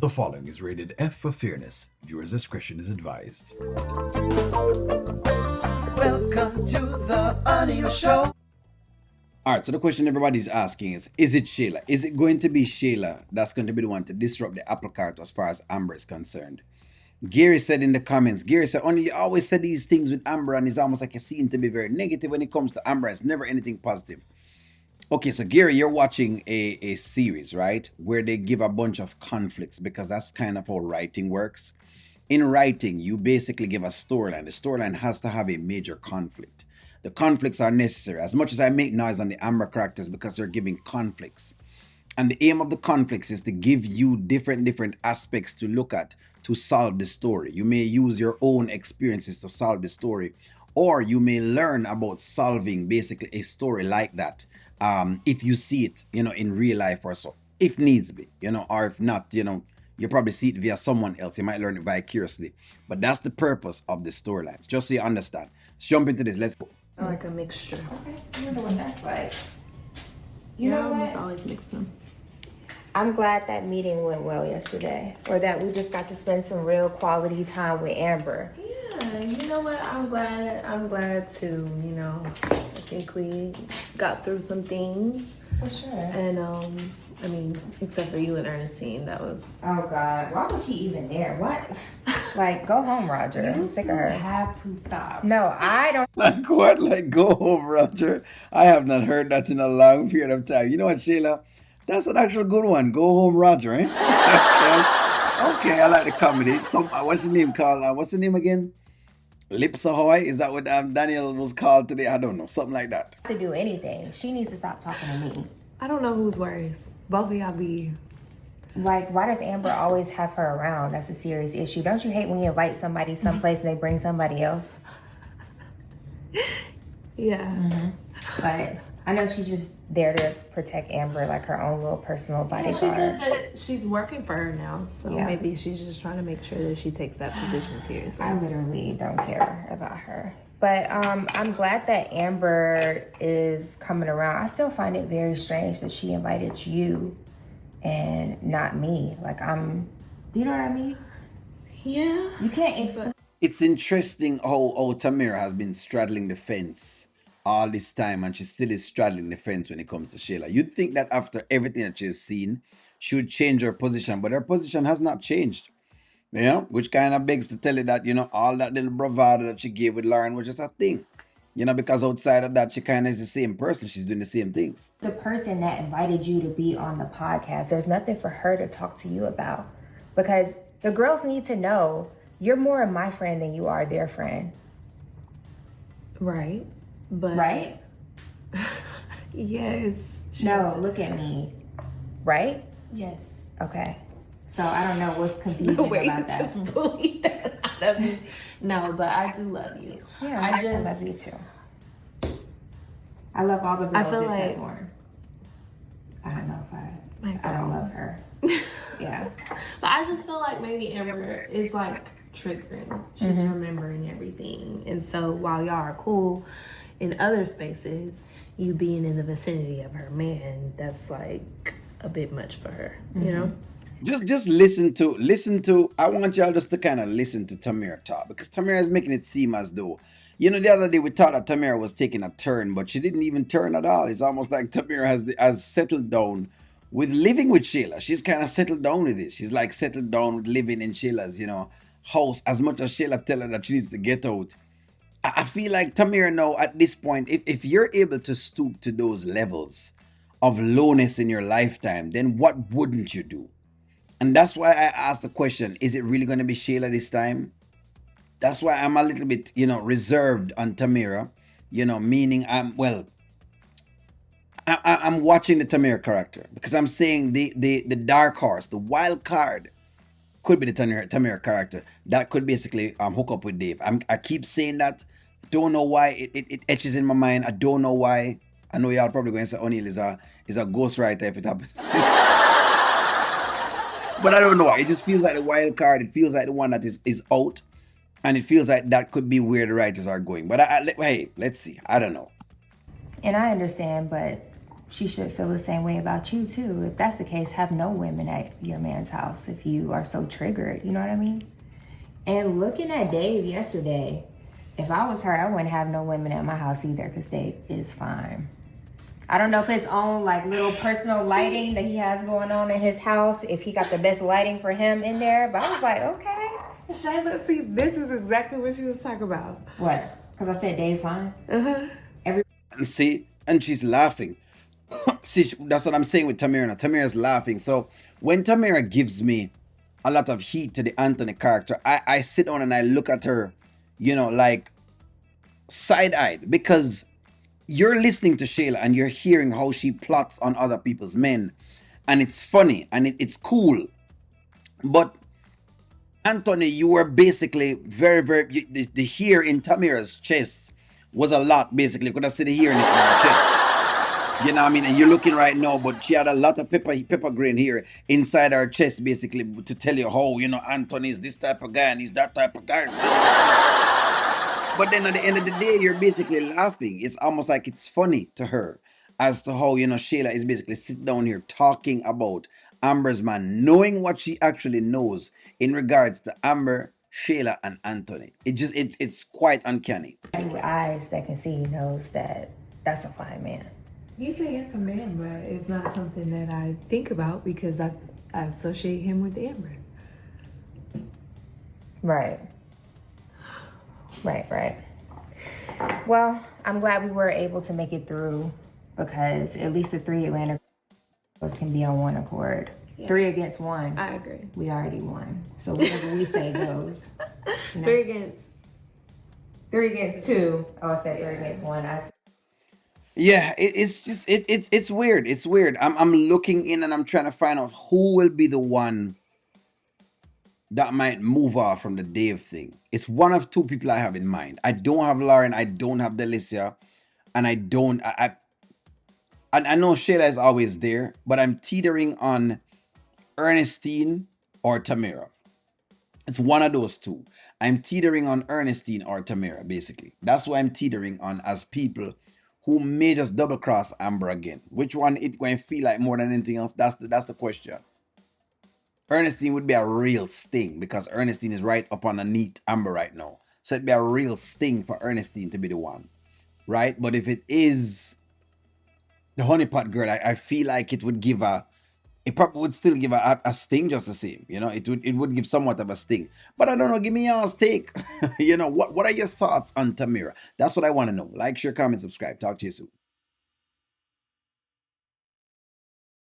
The following is rated F for fairness. Viewers' discretion is advised. Welcome to the audio show. Alright, so the question everybody's asking is it Shayla? Is it going to be Shayla that's going to be the one to disrupt the apple cart as far as Amber is concerned? Gary said in the comments, Gary said, only you always say these things with Amber and it's almost like you seem to be very negative when it comes to Amber. It's never anything positive. Okay, so Gary, you're watching a series, right? Where they give a bunch of conflicts because that's kind of how writing works. In writing, you basically give a storyline. The storyline has to have a major conflict. The conflicts are necessary. As much as I make noise on the Amber characters because they're giving conflicts. And the aim of the conflicts is to give you different aspects to look at to solve the story. You may use your own experiences to solve the story, or you may learn about solving basically a story like that. If you see it, in real life or so, if needs be, or if not, you probably see it via someone else. You might learn it vicariously, but that's the purpose of the storylines. Just so you understand. Let's jump into this. Let's go. I like a mixture. Okay, you know what that's like. You Yeah, I know almost what? always mix them. I'm glad that meeting went well yesterday, or that we just got to spend some real quality time with Amber. Yeah, you know what? I'm glad too. I think we got through some things, For sure. and I mean, except for you and Ernestine, that was. Oh God, why was she even there? What? Like, go home, Roger. I'm sick of her. have to stop. No, I don't. Like what? Like go home, Roger? I have not heard that in a long period of time. You know what, Shayla? That's an actual good one. Go home, Roger, eh? Okay, I like the comedy. What's the name called? What's the name again? Lips Ahoy? Is that what Daniel was called today? I don't know. Something like that. To do anything. She needs to stop talking to me. I don't know who's worse. Both of y'all be. Like, why does Amber always have her around? That's a serious issue. Don't you hate when you invite somebody someplace and they bring somebody else? Yeah. But I know she's just there to protect Amber, like her own little personal Yeah, she bodyguard. said that she's working for her now, so Yeah. maybe she's just trying to make sure that she takes that position seriously. I literally don't care about her. But I'm glad that Amber is coming around. I still find it very strange that she invited you and not me. Like, do you know what I mean? Yeah. You can't explain. It's interesting how Tamira has been straddling the fence all this time, and she still is straddling the fence when it comes to Shayla. You'd think that after everything that she's seen, she would change her position, but her position has not changed. Which kind of begs to tell you that, all that little bravado that she gave with Lauren was just a thing. Because outside of that, she kind of is the same person. She's doing the same things. The person that invited you to be on the podcast, there's nothing for her to talk to you about. Because the girls need to know you're more of my friend than you are their friend. Right. But Right? yes. No, look at me. Right? Yes. Okay. So I don't know what's confusing The way you about that. just bullied that out of me. No, but I do love you. Yeah, I I just love you too. I love all the girls feel except like- Lauren. I don't know if My I don't girl. love her. Yeah. But I just feel like maybe Amber is like triggering. She's remembering everything. And so while y'all are cool in other spaces, you being in the vicinity of her man, that's like a bit much for her, you know? Just listen to I want y'all just to kind of listen to Tamira talk, because Tamira is making it seem as though, the other day we thought that Tamira was taking a turn, but she didn't even turn at all. It's almost like Tamira has settled down with living with Shayla. She's kind of settled down with it. She's like settled down with living in Shayla's, house, as much as Shayla tell her that she needs to get out. I feel like Tamira now at this point, if you're able to stoop to those levels of lowness in your lifetime, then what wouldn't you do? And that's why I asked the question, is it really going to be Shayla this time? That's why I'm a little bit, reserved on Tamira, meaning I'm watching the Tamira character, because I'm saying the dark horse, the wild card could be the Tamira character. That could basically hook up with Dave. I keep saying that. Don't know why it etches in my mind. I don't know why. I know y'all probably going to say O'Neill is a ghostwriter if it happens. But I don't know why. It just feels like the wild card. It feels like the one that is out. And it feels like that could be where the writers are going. But hey, let's see. I don't know. And I understand, but she should feel the same way about you too. If that's the case, have no women at your man's house if you are so triggered. You know what I mean? And looking at Dave yesterday, if I was her, I wouldn't have no women at my house either because Dave is fine. I don't know if his own like little personal lighting that he has going on in his house, if he got the best lighting for him in there. But I was like, okay. Shayla, see, this is exactly what she was talking about. What? Because I said Dave fine? And see, and she's laughing. See, that's what I'm saying with Tamara. Now, Tamara's laughing. So when Tamara gives me a lot of heat to the Anthony character, I sit down and I look at her, like side-eyed, because you're listening to Shayla and you're hearing how she plots on other people's men, and it's funny and it's cool. But Anthony, you were basically very, very. The hair in Tamira's chest was a lot, basically. Could I see the hair in his chest? You know what I mean? And you're looking right now, but she had a lot of pepper grain here inside her chest, basically, to tell you how, Anthony is this type of guy and he's that type of guy. But then at the end of the day, you're basically laughing. It's almost like it's funny to her as to how, Shayla is basically sitting down here talking about Amber's man, knowing what she actually knows in regards to Amber, Shayla, and Anthony. It's quite uncanny. With eyes that can see knows that that's a fine man. You say it's a man, but it's not something that I think about because I associate him with Amber. Right. Right. Well, I'm glad we were able to make it through because at least the 3 Atlanta girls can be on one accord. Yeah. 3 against 1. I agree. We already won. So whatever we say goes. 3 against 2. Oh, I said 3 against 1. Yeah, it's weird. It's weird. I'm looking in and I'm trying to find out who will be the one that might move off from the Dave thing. It's one of 2 people I have in mind. I don't have Lauren, I don't have Delicia, and I don't I know Shayla is always there, but I'm teetering on Ernestine or Tamara. It's one of those 2. I'm teetering on Ernestine or Tamara, basically. That's what I'm teetering on as people who may just double cross Amber again. Which one it going to feel like more than anything else? That's the question. Ernestine would be a real sting because Ernestine is right up underneath Amber right now. So it'd be a real sting for Ernestine to be the one, right? But if it is the honeypot girl, I feel like it would give it probably would still give a sting just the same. It would give somewhat of a sting. But I don't know, give me y'all's take. What are your thoughts on Tamira? That's what I want to know. Like, share, comment, subscribe. Talk to you soon.